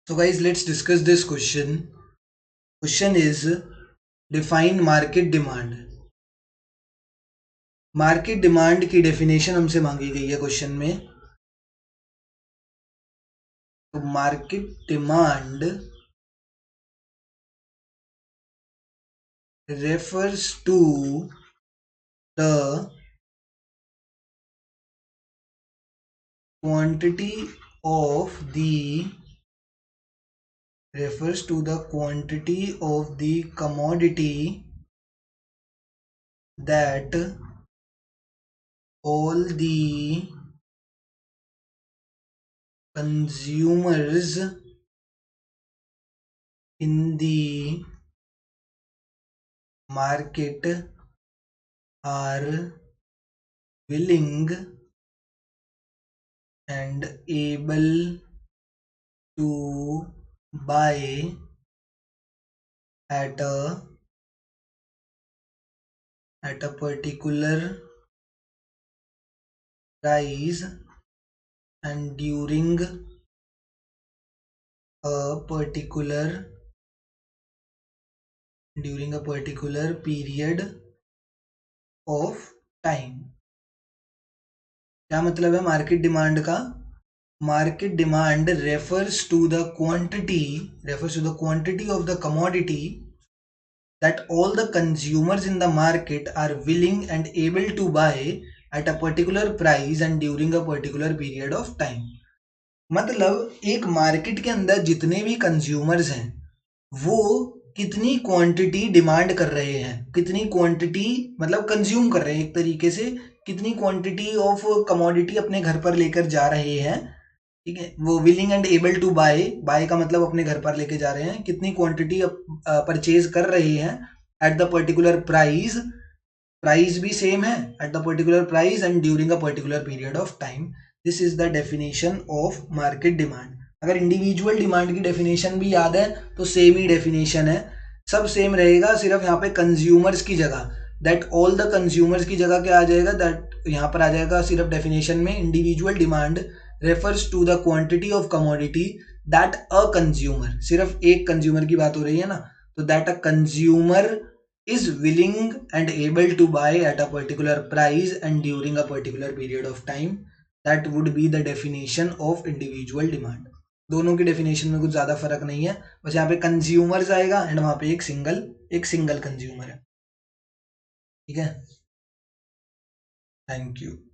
So guys, let's discuss this question. Question is define market demand. Market demand की definition हमसे मांगी गई है क्वेश्चन में. तो market demand refers to the quantity of the commodity that all the consumers in the market are willing and able to buy at a particular price and during a particular period of time. क्या मतलब है market demand का? Market demand refers to the quantity of the commodity that all the consumers in the market are willing and able to buy at a particular price and during a particular period of time. मतलब एक market के अंदर जितने भी consumers हैं वो कितनी quantity demand कर रहे हैं, कितनी क्वांटिटी मतलब कंज्यूम कर रहे हैं, एक तरीके से कितनी क्वांटिटी ऑफ कमोडिटी अपने घर पर लेकर जा रहे हैं. ठीक है, वो willing and able to buy का मतलब अपने घर पर लेके जा रहे हैं, कितनी क्वांटिटी परचेज कर रहे हैं एट द पर्टिकुलर प्राइस भी सेम है at the particular price and during a particular period of time. This is the definition of market demand. अगर इंडिविजुअल डिमांड की डेफिनेशन भी याद है तो सेम ही डेफिनेशन है, सब सेम रहेगा, सिर्फ यहाँ पे कंज्यूमर्स की जगह दैट ऑल द कंज्यूमर्स की जगह क्या आ जाएगा, दैट यहाँ पर आ जाएगा सिर्फ डेफिनेशन में individual demand refers to the quantity of commodity that a consumer, सिर्फ एक कंज्यूमर की बात हो रही है ना, तो that a consumer is willing and able to buy at a particular price and during a particular period of time. That would be the definition of individual demand. दोनों की डेफिनेशन में कुछ ज्यादा फर्क नहीं है, बस यहाँ पे कंज्यूमर्स आएगा एंड वहां पे एक सिंगल कंज्यूमर है. ठीक है, थैंक यू.